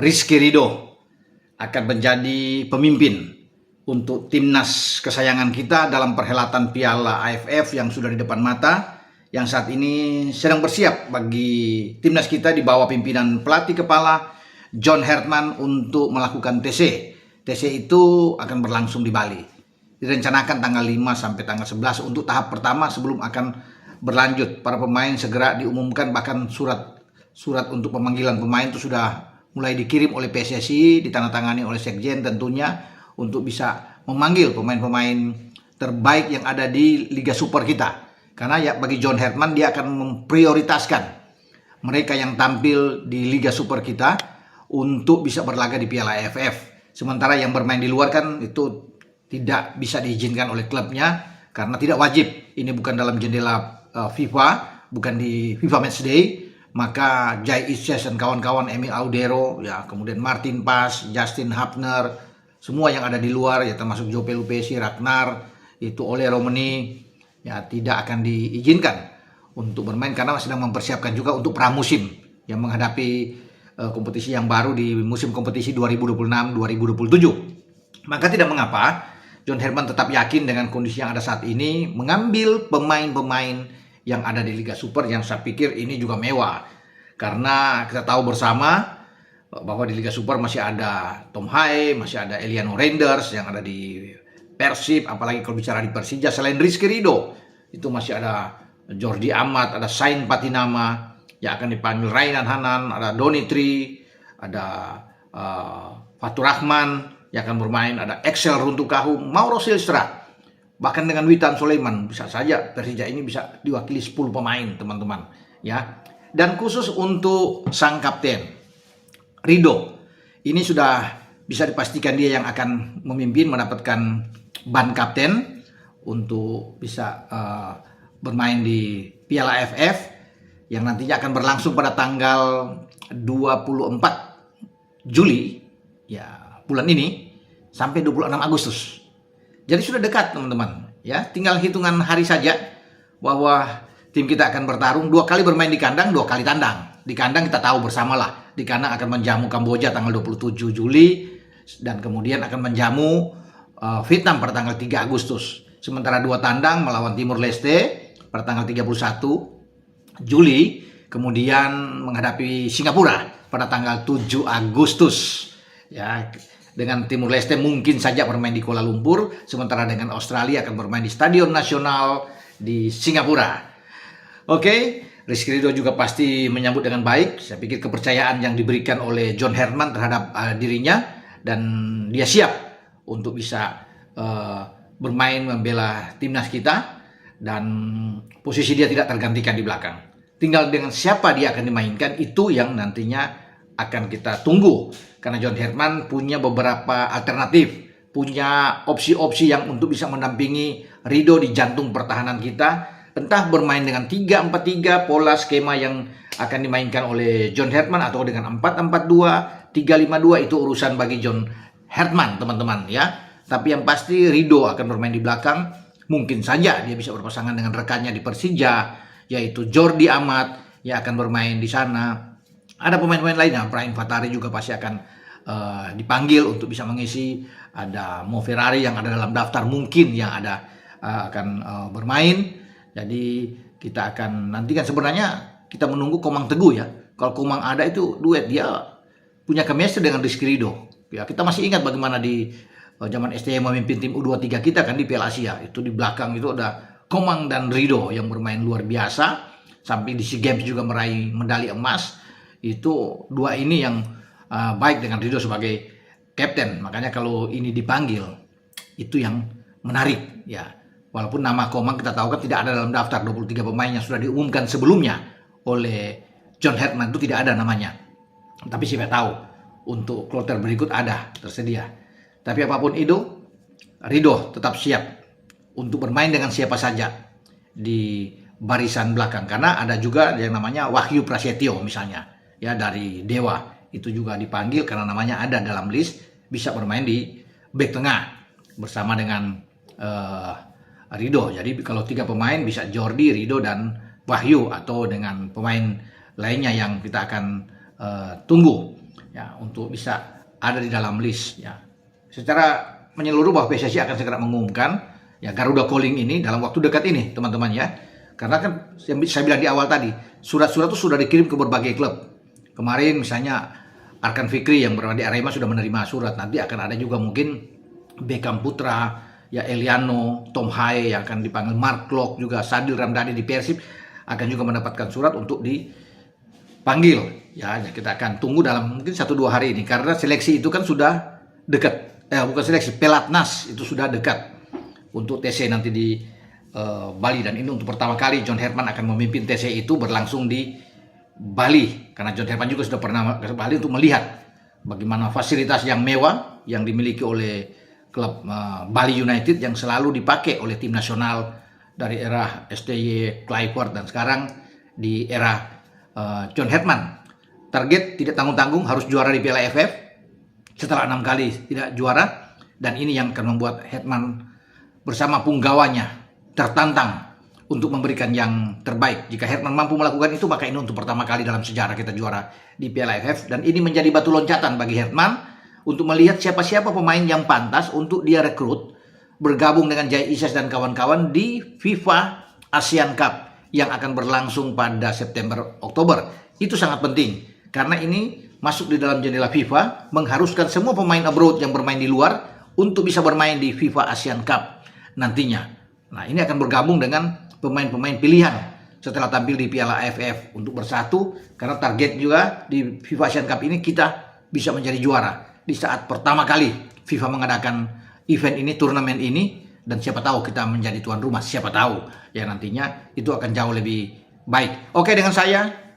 Rizky Ridho akan menjadi pemimpin untuk timnas kesayangan kita dalam perhelatan Piala AFF yang sudah di depan mata, yang saat ini sedang bersiap bagi timnas kita di bawah pimpinan pelatih kepala John Herman untuk melakukan TC. TC itu akan berlangsung di Bali. Direncanakan tanggal 5 sampai tanggal 11 untuk tahap pertama sebelum akan berlanjut. Para pemain segera diumumkan, bahkan surat untuk pemanggilan pemain itu sudah mulai dikirim oleh PSSI, ditandatangani oleh Sekjen tentunya untuk bisa memanggil pemain-pemain terbaik yang ada di Liga Super kita. Karena ya bagi John Herman dia akan memprioritaskan mereka yang tampil di Liga Super kita untuk bisa berlaga di Piala AFF. Sementara yang bermain di luar kan itu tidak bisa diizinkan oleh klubnya karena tidak wajib. Ini bukan dalam jendela FIFA, bukan di FIFA Matchday. Maka Jai Isyes dan kawan-kawan, Emil Audero, ya kemudian Martin Pas, Justin Hapner, semua yang ada di luar, ya termasuk Jope Lupesi, Ragnar, itu Ole Romani, ya tidak akan diizinkan untuk bermain karena sedang mempersiapkan juga untuk pramusim yang menghadapi kompetisi yang baru di musim kompetisi 2026-2027. Maka tidak mengapa John Herman tetap yakin dengan kondisi yang ada saat ini mengambil pemain-pemain yang ada di Liga Super, yang saya pikir ini juga mewah karena kita tahu bersama bahwa di Liga Super masih ada Tom Hai, masih ada Eliano Reinders yang ada di Persib, apalagi kalau bicara di Persija selain Rizky Ridho itu masih ada Jordi Amat, ada Sain Patinama yang akan dipanggil, Rainan Hanan, ada Donitri, ada Fatur Rahman yang akan bermain, ada Excel Runtukahu, Mauro Silstra. Bahkan dengan Witan Sulaiman bisa saja Persija ini bisa diwakili 10 pemain, teman-teman, ya. Dan khusus untuk sang kapten Ridho, ini sudah bisa dipastikan dia yang akan memimpin, mendapatkan ban kapten untuk bisa bermain di Piala AFF yang nantinya akan berlangsung pada tanggal 24 Juli, ya bulan ini, sampai 26 Agustus. Jadi sudah dekat, teman-teman, ya tinggal hitungan hari saja bahwa tim kita akan bertarung 2 kali bermain di kandang, 2 kali tandang. Di kandang kita tahu bersamalah, di kandang akan menjamu Kamboja tanggal 27 Juli dan kemudian akan menjamu Vietnam pada tanggal 3 Agustus. Sementara 2 tandang melawan Timur Leste pada tanggal 31 Juli, kemudian menghadapi Singapura pada tanggal 7 Agustus. Ya, dengan Timur Leste mungkin saja bermain di Kuala Lumpur, sementara dengan Australia akan bermain di Stadion Nasional di Singapura. Oke, Rizky Ridho juga pasti menyambut dengan baik. Saya pikir kepercayaan yang diberikan oleh John Herman terhadap dirinya, dan dia siap untuk bisa bermain membela timnas kita, dan posisi dia tidak tergantikan di belakang. Tinggal dengan siapa dia akan dimainkan, itu yang nantinya akan kita tunggu. Karena John Herman punya beberapa alternatif, punya opsi-opsi yang untuk bisa mendampingi Ridho di jantung pertahanan kita. Entah bermain dengan 3-4-3, pola skema yang akan dimainkan oleh John Herman, atau dengan 4-4-2, 3-5-2, itu urusan bagi John Herman, teman-teman, ya. Tapi yang pasti Ridho akan bermain di belakang. Mungkin saja dia bisa berpasangan dengan rekannya di Persija, yaitu Jordi Amat yang akan bermain di sana. Ada pemain-pemain lainnya, Brahim Fatari juga pasti akan dipanggil untuk bisa mengisi. Ada Mo Ferrari yang ada dalam daftar mungkin yang ada akan bermain. Jadi kita akan nantikan, sebenarnya kita menunggu Komang Teguh, ya. Kalau Komang ada itu duet, dia punya chemistry dengan Rizky Ridho. Ya, kita masih ingat bagaimana di zaman STY memimpin tim U23 kita kan di Piala Asia. Itu di belakang itu ada Komang dan Ridho yang bermain luar biasa. Sampai di SEA Games juga meraih medali emas. Itu dua ini yang baik dengan Ridho sebagai kapten. Makanya kalau ini dipanggil, itu yang menarik, ya. Walaupun nama Komang kita tahu kan tidak ada dalam daftar 23 pemain yang sudah diumumkan sebelumnya oleh John Herman, itu tidak ada namanya. Tapi siapa tahu untuk kloter berikut ada tersedia. Tapi apapun itu, Ridho tetap siap untuk bermain dengan siapa saja di barisan belakang. Karena ada juga yang namanya Wahyu Prasetyo misalnya, ya dari Dewa, itu juga dipanggil karena namanya ada dalam list, bisa bermain di bek tengah bersama dengan Ridho. Jadi kalau 3 pemain bisa Jordi, Ridho, dan Wahyu, atau dengan pemain lainnya yang kita akan tunggu. ya untuk bisa ada di dalam list ya. Secara menyeluruh bahwa PSSI akan segera mengumumkan ya Garuda Calling ini dalam waktu dekat ini teman-teman ya. Karena kan yang saya bilang di awal tadi, surat-surat itu sudah dikirim ke berbagai klub. Kemarin misalnya Arkan Fikri yang berada di Arema sudah menerima surat. Nanti akan ada juga mungkin Beckham Putra, ya Eliano, Tom Haye yang akan dipanggil, Mark Klok juga, Sadil Ramdhani di Persib akan juga mendapatkan surat untuk dipanggil. Ya, kita akan tunggu dalam mungkin 1-2 hari ini karena seleksi itu kan sudah dekat. Bukan seleksi, Pelatnas itu sudah dekat untuk TC nanti di Bali, dan ini untuk pertama kali John Herman akan memimpin TC itu berlangsung di Bali karena John Herman juga sudah pernah ke Bali untuk melihat bagaimana fasilitas yang mewah yang dimiliki oleh klub Bali United yang selalu dipakai oleh tim nasional dari era STY Kluivert dan sekarang di era John Herman. Target tidak tanggung-tanggung harus juara di Piala AFF setelah 6 kali tidak juara, dan ini yang akan membuat Herman bersama punggawanya tertantang untuk memberikan yang terbaik. Jika Herman mampu melakukan itu, maka ini untuk pertama kali dalam sejarah kita juara di Piala AFF, dan ini menjadi batu loncatan bagi Herman untuk melihat siapa-siapa pemain yang pantas untuk dia rekrut bergabung dengan Jai Isyas dan kawan-kawan di FIFA ASEAN Cup yang akan berlangsung pada September-Oktober. Itu sangat penting karena ini masuk di dalam jendela FIFA, mengharuskan semua pemain abroad yang bermain di luar untuk bisa bermain di FIFA ASEAN Cup nantinya. Nah, ini akan bergabung dengan pemain-pemain pilihan setelah tampil di Piala AFF untuk bersatu, karena target juga di FIFA ASEAN Cup ini kita bisa menjadi juara di saat pertama kali FIFA mengadakan event ini, turnamen ini, dan siapa tahu kita menjadi tuan rumah, siapa tahu ya nantinya itu akan jauh lebih baik. Oke, dengan saya